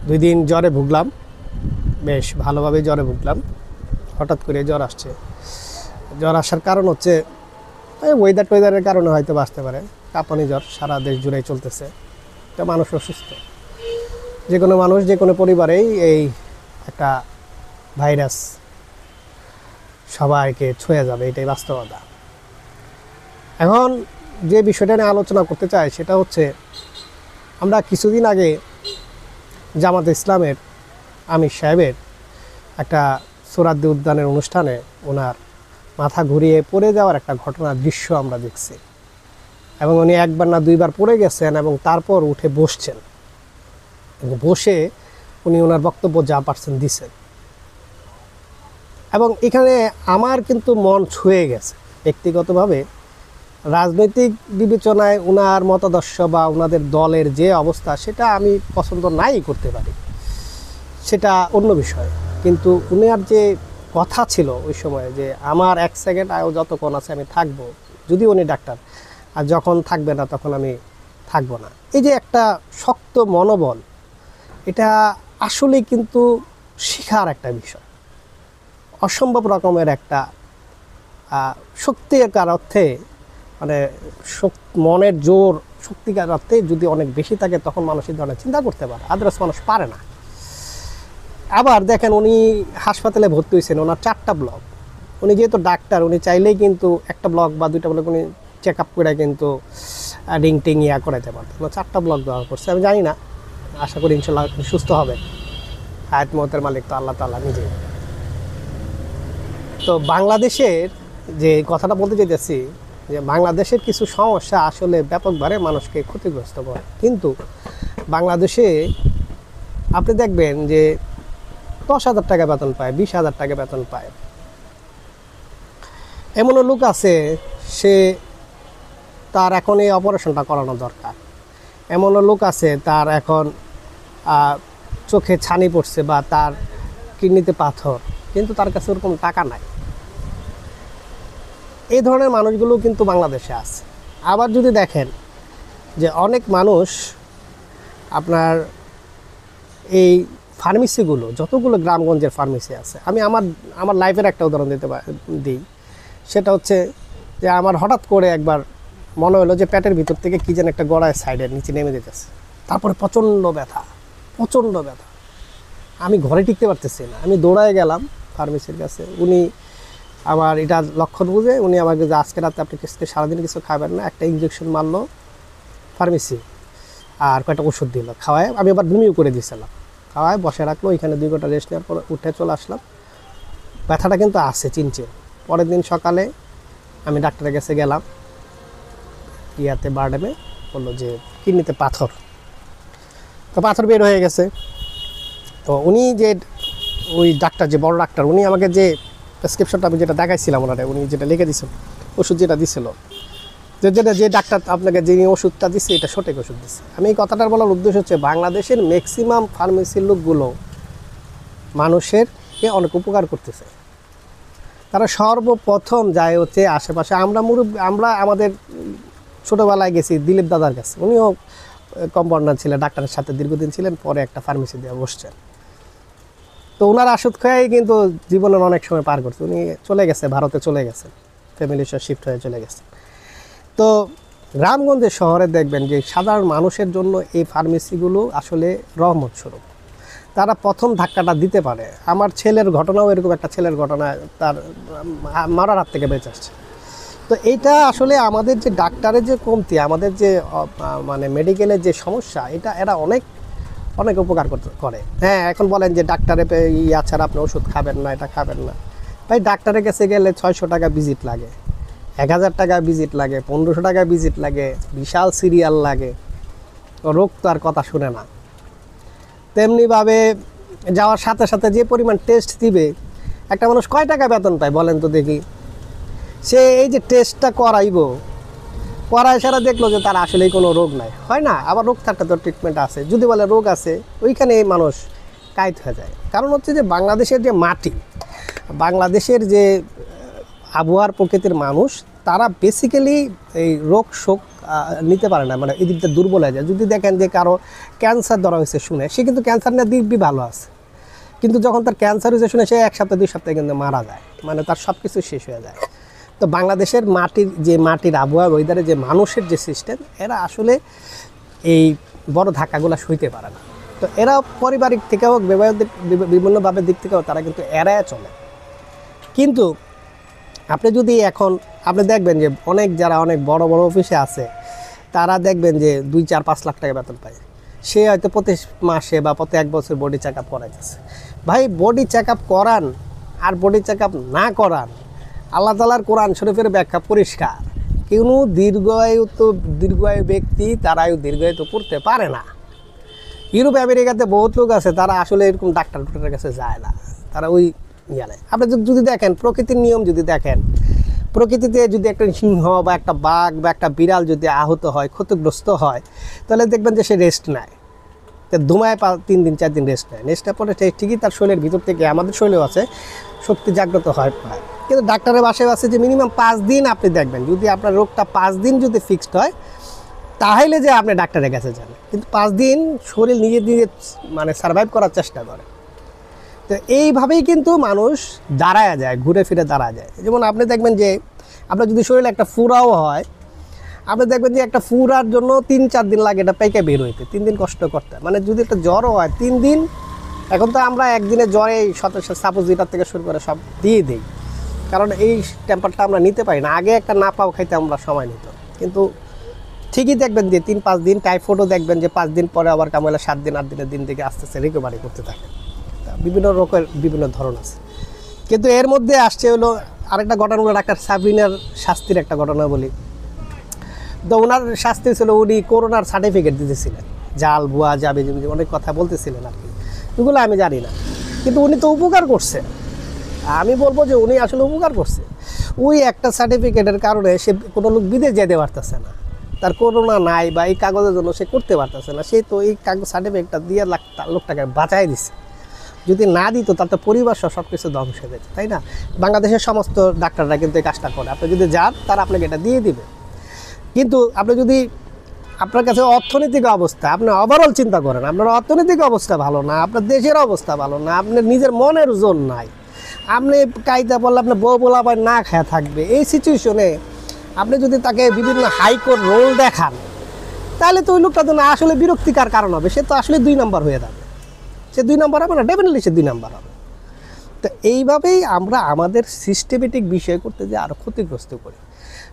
2 দিন জ্বরে ভুগলাম, বেশ ভালোভাবে জ্বরে ভুগলাম। হঠাৎ করে জ্বর আসছে। জ্বর আসার কারণ হচ্ছে ওয়েদারের কারণে হয়তো আসতে পারে। কাঁপানি জ্বর সারা দেশ জুড়েই চলতেছে। তো মানুষ অসুস্থ, যে কোনো মানুষ, যে কোনো পরিবারেই এই একটা ভাইরাস সবাইকে ছুঁয়ে যাবে, এটাই বাস্তবতা। এখন যে বিষয়টা নিয়ে আলোচনা করতে চাই সেটা হচ্ছে, আমরা কিছুদিন আগে জামাতে ইসলামের আমির সাহেবের একটা সোহরাওয়ার্দী উদ্যানের অনুষ্ঠানে ওনার মাথা ঘুরিয়ে পড়ে যাওয়ার একটা ঘটনার দৃশ্য আমরা দেখছি, এবং উনি 1বার না 2বার পড়ে গেছেন এবং তারপর উঠে বসছেন, এবং বসে উনি ওনার বক্তব্য যা পারছেন দিছেন। এবং এখানে আমার কিন্তু মন ছুঁয়ে গেছে ব্যক্তিগতভাবে। রাজনৈতিক বিবেচনায় ওনার মতাদর্শ বা ওনাদের দলের যে অবস্থা সেটা আমি পছন্দ নাই করতে পারি, সেটা অন্য বিষয়। কিন্তু উনার যে কথা ছিল ওই সময়ে, যে আমার 1 সেকেন্ড আয়ু যতক্ষণ আছে আমি থাকবো, যদি উনি ডাক্তার, আর যখন থাকবে না তখন আমি থাকবো না, এই যে একটা শক্ত মনোবল, এটা আসলেই কিন্তু শিখার একটা বিষয়। অসম্ভব রকমের একটা শক্তিকার অর্থে, মানে মনের জোর শক্তিকার অর্থে যদি অনেক বেশি থাকে তখন মানুষ এই ধরনের চিন্তা করতে পারে, আদার্স মানুষ পারে না। আবার দেখেন, উনি হাসপাতালে ভর্তি হয়েছেন, ওনার 4টা ব্লক। উনি যেহেতু ডাক্তার, উনি চাইলেই কিন্তু 1টা ব্লক বা 2টা ব্লক উনি চেক আপ করে কিন্তু রিং টিং করাতে পারতেন। 4টা ব্লক দেওয়া করছে। আমি জানি না, আশা করি ইনশাল্লাহ সুস্থ হবে। হায়াত মওতের মালিক তো আল্লাহ তাআলা নিজে। তো বাংলাদেশের যে কথাটা বলতে চাইতেছি, যে বাংলাদেশের কিছু সমস্যা আসলে ব্যাপকভাবে মানুষকে ক্ষতিগ্রস্ত করে। কিন্তু বাংলাদেশে আপনি দেখবেন যে 10,000 টাকা বেতন পায়, 20,000 টাকা বেতন পায়। এমনও লোক আছে, সে তার এখন এই অপারেশনটা করানো দরকার। এমনও লোক আছে, তার এখন চোখে ছানি পড়ছে বা তার কিডনিতে পাথর, কিন্তু তার কাছে ওরকম টাকা নাই। এই ধরনের মানুষগুলো কিন্তু বাংলাদেশে আছে। আবার যদি দেখেন যে অনেক মানুষ আপনার এই ফার্মেসিগুলো, যতগুলো গ্রামগঞ্জের ফার্মেসি আছে, আমি আমার লাইফের একটা উদাহরণ দিই। সেটা হচ্ছে যে আমার হঠাৎ করে একবার মনে হলো যে পেটের ভিতর থেকে কী যেন একটা গড়ায় সাইডের নিচে নেমে যেতেছে, তারপরে প্রচণ্ড ব্যথা। আমি ঘরে টিকতে পারতেছি না, আমি দৌড়ায় গেলাম ফার্মেসির কাছে। উনি আমার এটা লক্ষণ বুঝে উনি আমাকে যে আজকে রাতে আপনি সারাদিন কিছু খাবেন না, একটা ইঞ্জেকশন মারলো ফার্মেসি, আর কয়েকটা ওষুধ দিল, খাওয়ায় আমি আবার বমিও করে দিয়েছিলাম। খাওয়ায় বসে রাখলো, ওইখানে 2 ঘন্টা রেস্ট নেওয়ার পর উঠে চলে আসলাম। ব্যথাটা কিন্তু আছে চিনচিন। পরের দিন সকালে আমি ডাক্তারের কাছে গেলাম, বারডেমে বললো যে কিডনিতে পাথর। তো পাথর বের হয়ে গেছে। তো উনি যে ওই ডাক্তার, যে বড় ডাক্তার, উনি আমাকে যে প্রেসক্রিপশনটা আমি যেটা দেখাইছিলাম ওনারে, উনি যেটা লিখে দিয়েছিল, ওষুধ যেটা দিছিল, যে ডাক্তার আপনাকে যিনি ওষুধটা দিচ্ছে এটা সঠিক ওষুধ দিচ্ছে। আমি এই কথাটার বলার উদ্দেশ্য হচ্ছে, বাংলাদেশের ম্যাক্সিমাম ফার্মেসির লোকগুলো মানুষেরকে অনেক উপকার করতেছে। তারা সর্বপ্রথম যায় হচ্ছে আশেপাশে, আমরা আমাদের ছোটোবেলায় গেছি দিলীপ দাদার কাছে, উনিও কম্পাউন্ডার ছিলেন, ডাক্তারের সাথে দীর্ঘদিন ছিলেন, পরে একটা ফার্মেসি দিয়ে বসছেন। তো ওনার ওষুধ খেয়েই কিন্তু জীবনের অনেক সময় পার করছে। উনি চলে গেছে, ভারতে চলে গেছেন, ফ্যামিলির সাথে শিফট হয়ে চলে গেছে। তো গ্রামগঞ্জে শহরে দেখবেন যে সাধারণ মানুষের জন্য এই ফার্মেসিগুলো আসলে রহমত স্বরূপ। তারা প্রথম ধাক্কাটা দিতে পারে। আমার ছেলের ঘটনাও এরকম, একটা ছেলের ঘটনা, তার মারার হাত থেকে বেঁচে আসছে। তো এইটা আসলে আমাদের যে ডাক্তারের যে কমতি, আমাদের যে মানে মেডিকেলের যে সমস্যা, এরা অনেক উপকার করে। হ্যাঁ, এখন বলেন যে ডাক্তারে ছাড়া আপনি ওষুধ খাবেন না, এটা খাবেন না। ভাই, ডাক্তারের কাছে গেলে 600 টাকা ভিজিট লাগে, 1000 টাকা ভিজিট লাগে, 1500 টাকা ভিজিট লাগে, বিশাল সিরিয়াল লাগে। রোগ তো আর কথা শুনে না। তেমনিভাবে যাওয়ার সাথে সাথে যে পরিমাণ টেস্ট দিবে, একটা মানুষ কয় টাকা বেতন পায় বলেন তো দেখি? সে এই যে টেস্টটা করায় সারা দেখলো যে তার আসলেই কোনো রোগ নাই, হয় না? আবার রোগ থাকতে তো ট্রিটমেন্ট আছে। যদি বলে রোগ আছে, ওইখানে মানুষ কাইত হয়ে যায়। কারণ হচ্ছে যে বাংলাদেশের যে মাটি, বাংলাদেশের যে আবহাওয়ার প্রকৃতির মানুষ, তারা বেসিক্যালি এই রোগ শোক নিতে পারে না, মানে এই দিকটা দুর্বল হয়ে যায়। যদি দেখেন যে কারো ক্যান্সার ধরা হয়েছে শুনে, সে কিন্তু ক্যান্সার নিয়ে দিব্যি ভালো আছে, কিন্তু যখন তার ক্যান্সার হয়েছে শুনে সে 1 সপ্তাহ 2 সপ্তাহে কিন্তু মারা যায়, মানে তার সব কিছু শেষ হয়ে যায়। তো বাংলাদেশের মাটির আবহাওয়া, ওয়েদারে যে মানুষের যে সিস্টেম, এরা আসলে এই বড় ধাক্কাগুলো সইতে পারে না। তো এরা পারিবারিক থেকে হোক, বিভিন্নভাবে দিক থেকেও তারা কিন্তু এড়ায় চলে। কিন্তু আপনি যদি এখন আপনি দেখবেন যে যারা অনেক বড় বড় অফিসে আছে, তারা দেখবেন যে 2-4-5 লাখ টাকা বেতন পায়। সে হয়তো প্রতি মাসে বা প্রতি 1 বছর বডি চেক আপ করাইতেছে। ভাই, বডি চেক আপ করান আর বডি চেক আপ না করান, আল্লাহ তাআলার কোরআন শরীফের ব্যাখ্যা পরিষ্কার। কোনো দীর্ঘায়ু ব্যক্তি তার আয়ু দীর্ঘায়িত করতে পারে না। ইউরোপ আমেরিকাতে বহুত লোক আছে, তারা আসলে এরকম ডাক্তারের কাছে যায় না, তারা ওই নেয়। আপনি যদি দেখেন প্রকৃতির নিয়ম, যদি দেখেন প্রকৃতিতে যদি একটা সিংহ বা একটা বাঘ বা একটা বিড়াল যদি আহত হয়, ক্ষতিগ্রস্ত হয়, তাহলে দেখবেন যে সে রেস্ট নেয়, ধুমায় 3 দিন 4 দিন রেস্ট নেয়। রেস্টের পরে ঠিকই তার শরীরের ভিতর থেকে, আমাদের শরীরেও আছে, শক্তি জাগ্রত হয় প্রায়। কিন্তু ডাক্তারের বাসায় আছে যে মিনিমাম 5 দিন আপনি দেখবেন, যদি আপনার রোগটা 5 দিন যদি ফিক্সড হয়, তাহলে যে আপনি ডাক্তারের কাছে যান। কিন্তু 5 দিন শরীর নিজে মানে সার্ভাইভ করার চেষ্টা করে। তো এইভাবেই কিন্তু মানুষ দাঁড়ায় যায়, ঘুরে ফিরে দাঁড়া যায়। যেমন আপনি দেখবেন যে আপনার যদি শরীরে একটা ফুরাও হয়, আপনি দেখবেন যে একটা ফুরার জন্য 3-4 দিন লাগে এটা পাইকে বের হইতে, 3 দিন কষ্ট করতে। মানে যদি একটা জ্বরও হয় 3 দিন, এখন তো আমরা একদিনে জ্বরে সাপোজিটার থেকে শুরু করে সব দিয়ে দিই, কারণ এই টেম্পারটা আমরা নিতে পারি না। আগে একটা না পাও খাইতে আমরা সময় নিত, কিন্তু ঠিকই দেখবেন যে 3-5 দিন, টাইফয়েডও দেখবেন যে 5 দিন পরে আবার কামাইলে 7 দিন 8 দিনের দিন থেকে আস্তে আস্তে রিকভারি করতে থাকে। বিভিন্ন রোগের বিভিন্ন ধরন আছে। কিন্তু এর মধ্যে আসছে হলো আরেকটা ঘটনা, ডাক্তার সাবিনার শাস্তির একটা ঘটনা বলি। তো ওনার শাস্তি ছিল, উনি করোনার সার্টিফিকেট দিতেছিলেন, জাল ভুয়া যাবে অনেক কথা বলতেছিলেন আর কি, এগুলো আমি জানি না। কিন্তু উনি তো উপকার করছে, আমি বলবো যে উনি আসলে উপকার করছে। ওই একটা সার্টিফিকেটের কারণে সে কোনো লোক বিদেশ যেতে পারতেছে না, তার করোনা নাই বা এই কাগজের জন্য সে করতে পারতেছে না, সে তো এই কাগজ সার্টিফিকেটটা দিয়ে লোকটাকে বাঁচাই দিছে। যদি না দিত তার তো পরিবার সব কিছু ধ্বংস হয়ে যেত, তাই না? বাংলাদেশের সমস্ত ডাক্তাররা কিন্তু এই কাজটা করে, আপনি যদি যান তারা আপনাকে এটা দিয়ে দিবে। কিন্তু আপনি যদি আপনার কাছে অর্থনৈতিক অবস্থা, আপনি ওভারঅল চিন্তা করেন, আপনার অর্থনৈতিক অবস্থা ভালো না, আপনার দেশের অবস্থা ভালো না, আপনার নিজের মনের জোর নাই, আপনি কায়দা বললে আপনার বউ বলাবার না খেয়ে থাকবে, এই সিচুয়েশনে আপনি যদি তাকে বিভিন্ন হাইকোর্ট রোল দেখান, তাহলে তো ওই লোকটা তো না আসলে বিরক্তিকার কারণ হবে, সে তো আসলে 2 নম্বর হয়ে যাবে। সে 2 নম্বর হবে না, ডেফিনেটলি সে 2 নম্বর হবে। তো এইভাবেই আমরা আমাদের সিস্টেমেটিক বিষয় করতে যে আরও ক্ষতিগ্রস্ত করি।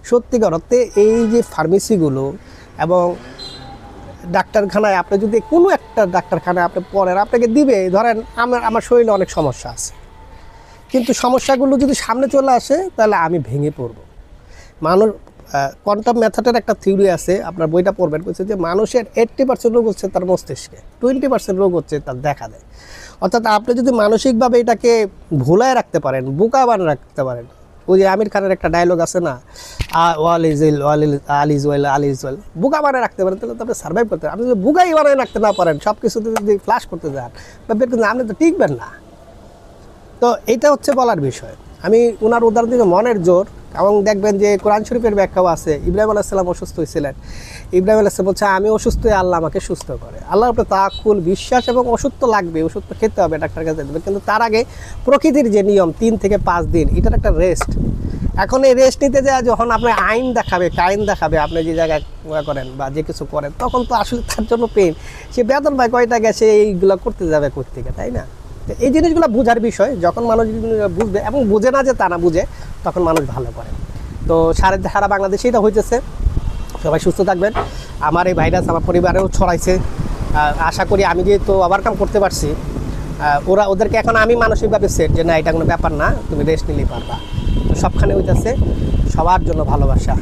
সত্যিকার অর্থে এই যে ফার্মেসিগুলো এবং ডাক্তারখানায়, আপনি যদি কোনো একটা ডাক্তারখানায় আপনি পড়েন, আপনাকে দিবে, ধরেন আমার শরীরে অনেক সমস্যা আছে, কিন্তু সমস্যাগুলো যদি সামনে চলে আসে তাহলে আমি ভেঙে পড়ব। মানুষ কোয়ান্টাম মেথডের একটা থিওরি আছে, আপনার বইটা পড়বেন, বলছে যে মানুষের 80% রোগ হচ্ছে তার মস্তিষ্কে, 20% রোগ হচ্ছে তার দেখা দেয়। অর্থাৎ আপনি যদি মানসিকভাবে এটাকে ভুলায় রাখতে পারেন, বোকা বানিয়ে রাখতে পারেন, ওই যে আমির খানের একটা ডায়লগ আছে না, ওয়াল ইজ ওয়েল, বোকা বানিয়ে রাখতে পারেন, তাহলে তো আপনি সার্ভাইভ করতে পারেন। আপনি যদি বোকাই বানিয়ে রাখতে না পারেন, সব কিছুতে যদি ফ্লাশ করতে যান বা বের করতে, আপনি তো টিকবেন না। তো এইটা হচ্ছে বলার বিষয়। আমি ওনার উদাহরণ দিকে মনের জোর, এবং দেখবেন যে কোরআন শরীফের ব্যাখ্যাও আছে। ইব্রাহিম আলাইহিস সালাম অসুস্থ হয়েছিলেন, ইব্রাহিম আলাইহিস সালাম বলছে আমি অসুস্থ হয়ে আল্লাহ আমাকে সুস্থ করে। আল্লাহর উপরে তাওয়াক্কুল, বিশ্বাস এবং ওষুধ তো লাগবে, ওষুধ তো খেতে হবে, ডাক্তারের কাছে দেবে, কিন্তু তার আগে প্রকৃতির যে নিয়ম 3 থেকে 5 দিন, এটার একটা রেস্ট। এখন এই রেস্ট নিতে যায় যখন আপনি আইন দেখাবে আপনি যে জায়গায় করেন বা যে কিছু করেন, তখন তো আসলে তার জন্য পেন, সে বেতন পায় কয়টা গেছে, এইগুলো করতে যাবে কোত্থেকে, তাই না? এই জিনিসগুলো বোঝার বিষয়। যখন মানুষ বুঝবে এবং বুঝে না যে তা না বুঝে, তখন মানুষ ভালো করে। তো সারা বাংলাদেশে এটা হইতেছে। সবাই সুস্থ থাকবেন। আমার এই ভাইরাস আমার পরিবারেও ছড়াইছে, আশা করি আমি যেহেতু ওভারকাম করতে পারছি, ওদেরকে এখন আমি মানসিকভাবে সেট যে না, এটা কোনো ব্যাপার না, তুমি রেস্ট নিলেই পারবা। তো সবখানে হইতেছে সবার জন্য ভালোবাসা,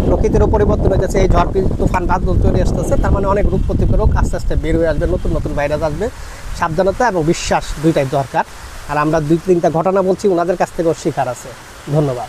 প্রকৃতিরও পরিবর্তন হইতেছে। এই ঝড় তুফান ভাত চলে আসতেছে, তার মানে অনেক রোগ প্রতিরোধ আস্তে আস্তে বের হয়ে আসবে, নতুন নতুন ভাইরাস আসবে। সাবধানতা এবং বিশ্বাস দুইটাই দরকার। আর আমরা 2-3টা ঘটনা বলছি, ওনাদের কাছ থেকেও শেখার আছে। ধন্যবাদ।